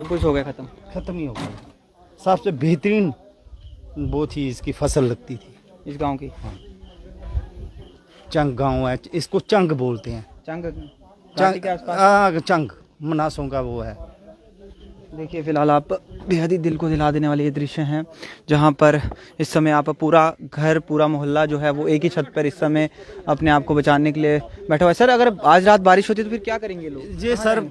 कुछ हो गया खत्म। ख़त्म ही हो गया। सबसे बेहतरीन वो थी, इसकी फसल लगती थी इस गांव की चंग गांव है, इसको चंग बोलते हैं। चंग घाटी के आसपास। चंग मनासों का वो है। देखिए फिलहाल आप बेहद ही दिल को दिला देने वाले ये दृश्य हैं जहाँ पर इस समय आप पूरा घर पूरा मोहल्ला जो है वो एक ही छत पर इस समय अपने आप को बचाने के लिए बैठा हुआ है। सर अगर आज रात बारिश होती तो फिर क्या करेंगे लोग? ये सर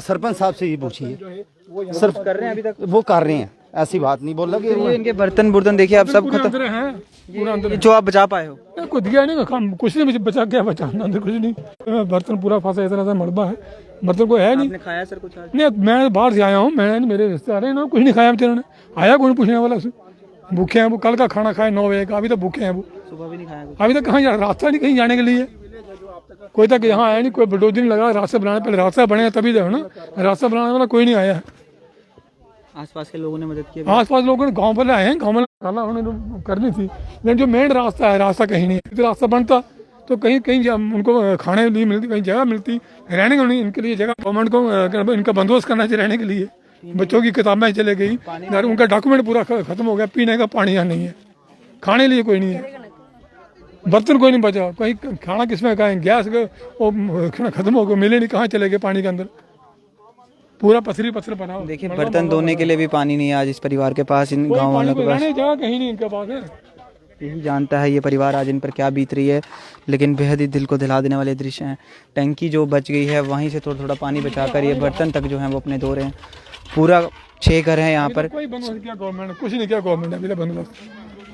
सरपंच साहब से ये पूछिए। सर कर रहे हैं अभी तक? वो कर रहे हैं, ऐसी बात नहीं बोल लगे। ये इनके बर्तन बुर्तन देखिए आप सब खत्म हैं पूरा अंदर। जो आप बचा पाए हो। कुछ दिया नहीं, कुछ नहीं, मुझे बचा क्या बचाना, अंदर कुछ नहीं। बर्तन पूरा फंसा, इतना सा मलबा है, बर्तन को है नहीं। आपने खाया सर कुछ आज? नहीं, मैं बाहर से आया हूँ, मैं मेरे रिश्तेदार हैं ना, कुछ नहीं खाया बेचारे ने। आया कोई पूछने वाला से, भूखे हैं वो, कल का खाना खाए 9 बजे का, अभी तक भूखे हैं वो। सुबह भी नहीं खाया कुछ? अभी तक कहाँ जा, रास्ता नहीं कहीं जाने के लिए, कोई तक यहाँ आया नहीं, कोई बुलडोजर नहीं लगा रास्ता बनाने। पहले रास्ता बने तभी तो ना, रास्ता बनाने वाला कोई नहीं आया है। आसपास के लोगों ने मदद की? आसपास लोगों ने गांव वाले आए हैं, गांव वाले उन्होंने करनी थी, लेकिन जो मेन रास्ता है, रास्ता कहीं नहीं है। रास्ता बनता तो कहीं कहीं उनको खाने के लिए मिलती, कहीं जगह मिलती, रहने को नहीं। इनके लिए जगह गवर्नमेंट को इनका बंदोबस्त करना चाहिए रहने के लिए। बच्चों की किताबें चले गई, उनका डॉक्यूमेंट पूरा खत्म हो गया, पीने का पानी यहाँ नहीं है, खाने लिए कोई नहीं है, बर्तन कोई नहीं बचा, कहीं खाना किसमें खाएं, गैस वो खत्म हो गया, मिले नहीं, कहाँ चले गए पानी के अंदर, पूरा पत्थर बना। देखिए बर्तन धोने के लिए भी पानी नहीं है आज इस परिवार के पास, इन गाँव वालों के पास जगह कहीं नहीं इनके पास है। यही जानता है ये परिवार आज इन पर क्या बीत रही है। लेकिन बेहद ही दिल को दिला देने वाले दृश्य हैं। टंकी जो बच गई है वहीं से थोड़ा थोड़ा पानी बचाकर ये बर्तन तक जो है वो अपने धो रहे हैं। पूरा 6 घर हैं यहाँ पर। कोई बंदोबस्त किया गवर्नमेंट ने? कुछ नहीं किया गवर्नमेंट ने अभी तक बंदोबस्त।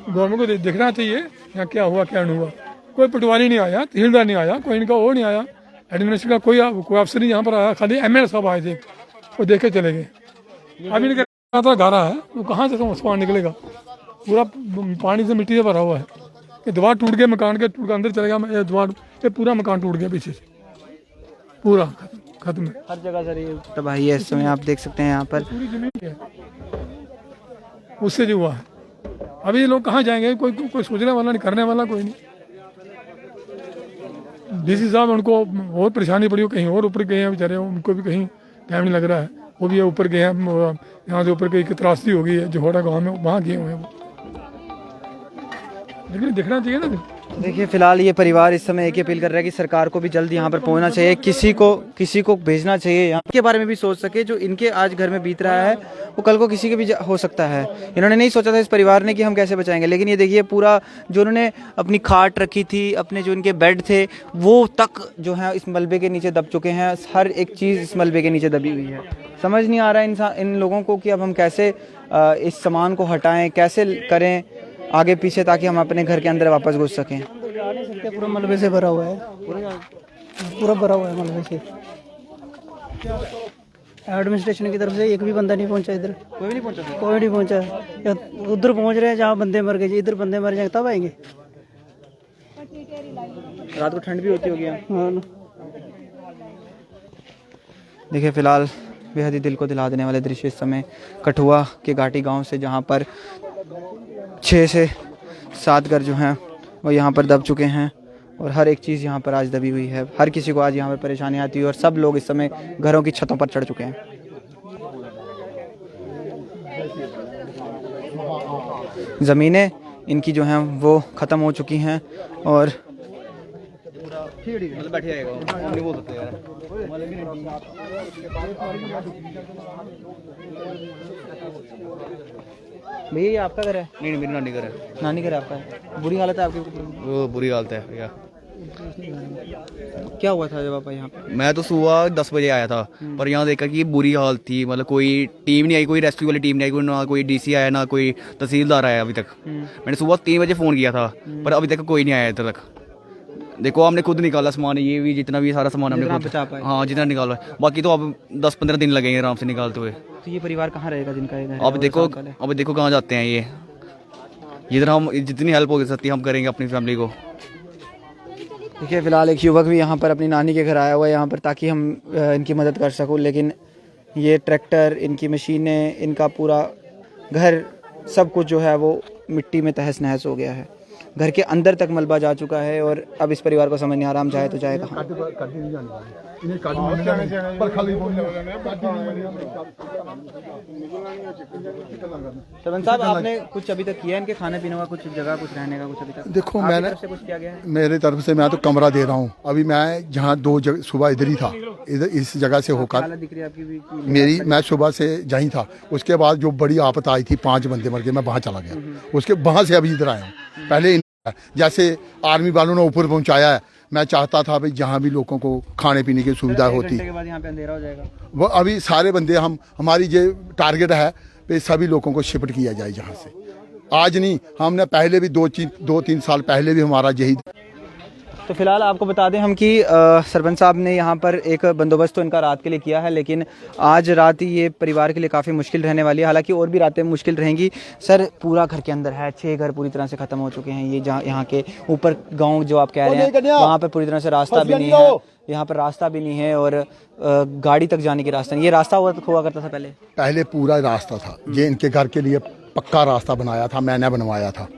गवर्नमेंट को देखना चाहिए यहाँ क्या हुआ क्या नहीं हुआ। कोई पटवारी नहीं आया, तहसीलदार नहीं आया, कोई इनका वो नहीं आया, एडमिनिस्ट्रेशन का कोई अफसर नहीं यहाँ पर आया, खाली MLA साहब आए थे, वो देख के चले गए। अभी इनका गारा है, वो कहाँ से पानी निकलेगा, पूरा पानी से मिट्टी से भरा हुआ है। ये दीवार टूट गया, मकान के टूट के अंदर चले गया, दीवार ये पूरा मकान टूट गया पीछे से, पूरा खत्म है। हर जगह सर ये तबाही है इस समय, आप देख सकते हैं यहाँ पर। पूरी जमीन है उससे जो हुआ है। अभी ये लोग कहाँ जाएंगे, कोई सोचने वाला नहीं, करने वाला कोई नहीं। DC साहब उनको बहुत परेशानी पड़ी, कहीं और ऊपर गए हैं बेचारे, उनको भी कहीं टाइम नहीं लग रहा है, वो भी ऊपर गए हैं, यहाँ से ऊपर कहीं त्रासदी हो गई है जोहड़ा गाँव में, वहाँ गए हुए हैं वो, लेकिन देखना चाहिए ना। देखिए फिलहाल ये परिवार इस समय एक ही अपील कर रहा है कि सरकार को भी जल्द यहाँ पर पहुँचना चाहिए, किसी को भेजना चाहिए यहाँ के बारे में भी सोच सके। जो इनके आज घर में बीत रहा है वो कल को किसी के भी हो सकता है। इन्होंने नहीं सोचा था इस परिवार ने कि हम कैसे बचाएंगे, लेकिन ये देखिए पूरा जो उन्होंने अपनी खाट रखी थी, अपने जो इनके बेड थे वो तक जो है इस मलबे के नीचे दब चुके हैं। हर एक चीज़ इस मलबे के नीचे दबी हुई है। समझ नहीं आ रहा है इन लोगों को कि अब हम कैसे इस सामान को हटाएं, कैसे करें आगे पीछे, ताकि हम अपने घर के अंदर वापस घुस सकें। पूरा मलबे से भरा हुआ है, पूरा भरा हुआ है मलबे से। एडमिनिस्ट्रेशन की तरफ से एक भी बंदा नहीं पहुंचा इधर, कोई नहीं पहुंचा। उधर पहुंच रहे हैं जहाँ बंदे मर गए, इधर बंदे मर जाएंगे तब आएंगे। रात को ठंड भी होती होगी। हाँ। देखिए फिलहाल बेहद ही दिल को दिला देने वाले दृश्य इस समय कठुआ के घाटी गांव से, जहां पर 6 से 7 घर जो हैं वो यहाँ पर दब चुके हैं और हर एक चीज़ यहाँ पर आज दबी हुई है। हर किसी को आज यहाँ पर परेशानी आती है और सब लोग इस समय घरों की छतों पर चढ़ चुके हैं। ज़मीनें इनकी जो हैं वो ख़त्म हो चुकी हैं और भैया ये आपका घर है? नहीं, मेरी नानी घर है। नानी घर आपका? बुरी हालत है आपकी? वो बुरी हालत है भैया। क्या हुआ था जब आप यहाँ पे? मैं तो सुबह 10 बजे आया था, पर यहाँ देखा कि बुरी हालत थी, मतलब कोई टीम नहीं आई, कोई रेस्क्यू वाली टीम नहीं आई, कोई ना कोई DC आया ना कोई तहसीलदार आया अभी तक। मैंने सुबह 3 बजे फ़ोन किया था पर अभी तक कोई नहीं आया इधर तक। देखो हमने खुद निकाला सामान, ये भी जितना भी सारा सामान हमने खुद, हाँ जितना निकाला, बाकी तो अब 10-15 दिन लगेंगे आराम से निकालते हुए। तो ये परिवार कहाँ रहेगा जिनका ये घर है? अब देखो कहाँ जाते हैं ये। जिधर हम जितनी हेल्प हो सकती है हम करेंगे अपनी फैमिली को। देखिए फिलहाल एक युवक भी यहाँ पर अपनी नानी के घर आया हुआ है यहाँ पर, ताकि हम इनकी मदद कर सकूँ, लेकिन ये ट्रैक्टर, इनकी मशीनें, इनका पूरा घर, सब कुछ जो है वो मिट्टी में तहस नहस हो गया है। घर के अंदर तक मलबा जा चुका है और अब इस परिवार को समझ नहीं आ रहा हम जाए तो जाए कहाँ। सरपंच साहब, आपने कुछ अभी तक किया है इनके खाने पीने का, कुछ जगह, कुछ रहने का, कुछ अभी तक? देखो आपकी मैंने तरफ से कुछ किया गया है? मेरे तरफ से मैं तो कमरा दे रहा हूँ। अभी मैं जहाँ 2 जगह सुबह इधर ही था, इधर इस जगह से होकर हालत दिख रही है आपकी भी कि मेरी, मैं सुबह से जहीं था। उसके बाद जो बड़ी आपत आई थी, 5 बंदे मर गए, मैं वहाँ चला गया। उसके वहाँ से अभी इधर आया हूँ। पहले जैसे आर्मी वालों ने ऊपर पहुँचाया है, मैं चाहता था भाई जहाँ भी लोगों को खाने पीने की सुविधा एक होती, घंटे के बाद यहाँ पे अंधेरा हो जाएगा। वो अभी सारे बंदे हमारी जो टारगेट है कि सभी लोगों को शिफ्ट किया जाए जहाँ से। आज नहीं, हमने पहले भी 2-3 साल पहले भी हमारा यही। तो फिलहाल आपको बता दें हम कि सरपंच साहब ने यहाँ पर एक बंदोबस्त तो इनका रात के लिए किया है, लेकिन आज रात ही ये परिवार के लिए काफ़ी मुश्किल रहने वाली है। हालांकि और भी रातें मुश्किल रहेंगी। सर, पूरा घर के अंदर है, 6 घर पूरी तरह से ख़त्म हो चुके हैं। ये जहाँ यहाँ के ऊपर गांव जो आप कह रहे हैं, वहाँ पर पूरी तरह से रास्ता भी नहीं है, यहाँ पर रास्ता भी नहीं है और गाड़ी तक जाने की रास्ता नहीं। ये रास्ता हुआ करता था पहले पूरा रास्ता था, ये इनके घर के लिए पक्का रास्ता बनाया था, मैंने बनवाया था।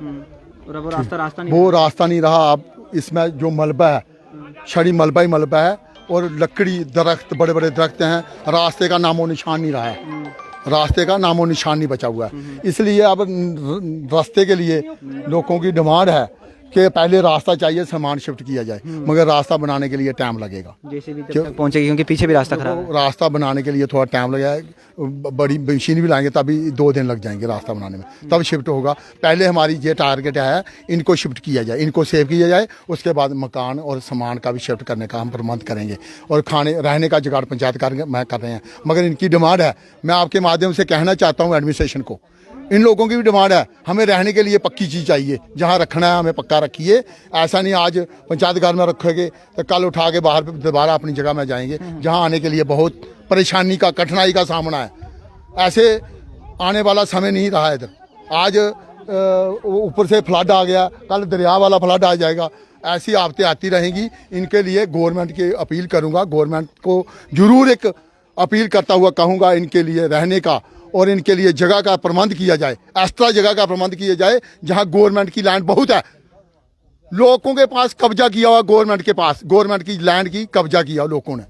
और अब वो रास्ता नहीं, वो रास्ता नहीं रहा। अब इसमें जो मलबा है, छड़ी मलबा ही मलबा है और लकड़ी, दरख्त, बड़े बड़े दरख्त हैं। रास्ते का नामो निशान नहीं रहा है, रास्ते का नामो निशान नहीं बचा हुआ है। इसलिए अब रास्ते के लिए लोगों की डिमांड है कि पहले रास्ता चाहिए, सामान शिफ्ट किया जाए, मगर रास्ता बनाने के लिए टाइम लगेगा। जेसीबी जब तक पहुंचेगी, क्योंकि पीछे भी रास्ता खराब है। रास्ता बनाने के लिए थोड़ा टाइम लगेगा, बड़ी मशीन भी लाएंगे तभी 2 दिन लग जाएंगे रास्ता बनाने में, तब शिफ्ट होगा। पहले हमारी ये टारगेट है, इनको शिफ्ट किया जाए, इनको सेव किया जाए, उसके बाद मकान और सामान का भी शिफ्ट करने का हम प्रबंध करेंगे और खाने रहने का जुगाड़ पंचायत कर रहे हैं। मगर इनकी डिमांड है, मैं आपके माध्यम से कहना चाहता हूँ एडमिनिस्ट्रेशन को, इन लोगों की भी डिमांड है, हमें रहने के लिए पक्की चीज़ चाहिए, जहाँ रखना है हमें पक्का रखिए। ऐसा नहीं आज पंचायत घर में रखोगे तो कल उठा के बाहर दोबारा अपनी जगह में जाएंगे, जहाँ आने के लिए बहुत परेशानी का, कठिनाई का सामना है। ऐसे आने वाला समय नहीं रहा इधर। आज ऊपर से फ्लड आ गया, कल दरिया वाला फ्लड आ जाएगा। ऐसी आफतें आती रहेंगी। इनके लिए गवर्नमेंट की अपील करूँगा, गवर्नमेंट को जरूर एक अपील करता हुआ कहूँगा, इनके लिए रहने का और इनके लिए जगह का प्रबंध किया जाए, एक्स्ट्रा जगह का प्रबंध किया जाए, जहां गवर्नमेंट की लैंड बहुत है। लोगों के पास कब्जा किया हुआ, गवर्नमेंट के पास, गवर्नमेंट की लैंड की कब्जा किया लोगों ने।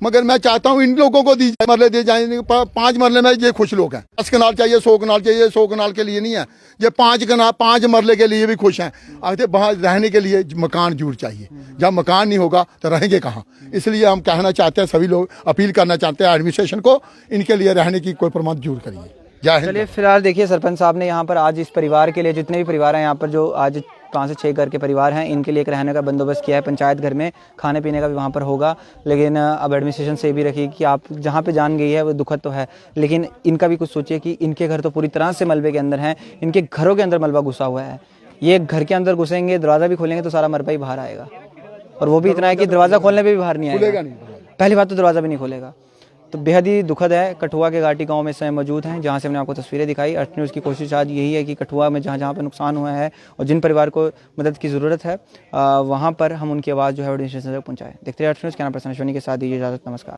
मगर मैं चाहता हूं इन लोगों को दी जाए, मरले दे जाए। 5 मरले में ये खुश लोग हैं। 10 कनाल चाहिए, 100 कनाल चाहिए, 100 कनाल के लिए नहीं है। ये 5 मरले के लिए भी खुश हैं। आगे वहाँ रहने के लिए मकान जरूर चाहिए। जब मकान नहीं होगा तो रहेंगे कहाँ। इसलिए हम कहना चाहते हैं, सभी लोग अपील करना चाहते हैं एडमिनिस्ट्रेशन को, इनके लिए रहने की कोई प्रबंध जरूर करिए। जय हिंद। चलिए, फिलहाल देखिए, सरपंच साहब ने यहाँ पर आज इस परिवार के लिए, जितने भी परिवार हैं यहाँ पर, जो आज 5 से 6 घर के परिवार हैं, इनके लिए एक रहने का बंदोबस्त किया है। पंचायत घर में खाने पीने का भी वहाँ पर होगा। लेकिन अब एडमिनिस्ट्रेशन से भी रखी कि आप जहाँ पे जान गई है वो दुखद तो है, लेकिन इनका भी कुछ सोचिए कि इनके घर तो पूरी तरह से मलबे के अंदर हैं। इनके घरों के अंदर मलबा घुसा हुआ है। ये घर के अंदर घुसेंगे, दरवाज़ा भी खोलेंगे तो सारा मलबा ही बाहर आएगा। और वो भी इतना है कि दरवाज़ा खोलने पर भी बाहर नहीं आएगा। पहली बात तो दरवाज़ा भी नहीं खोलेगा। तो बेहद ही दुखद है। कठुआ के घाटी गांव में इस समय मौजूद हैं, जहां से हमने आपको तस्वीरें दिखाई। अर्थ न्यूज़ की कोशिश आज यही है कि कठुआ में जहां पर नुकसान हुआ है और जिन परिवार को मदद की ज़रूरत है, वहां पर हम उनकी आवाज़ जो है एडमिनिस्ट्रेशन तक पहुंचाएं। देखते रहिए अर्थ न्यूज़, कैमरा पर्सन अश्विनी के साथ, दीजिए इजाज़त, नमस्कार।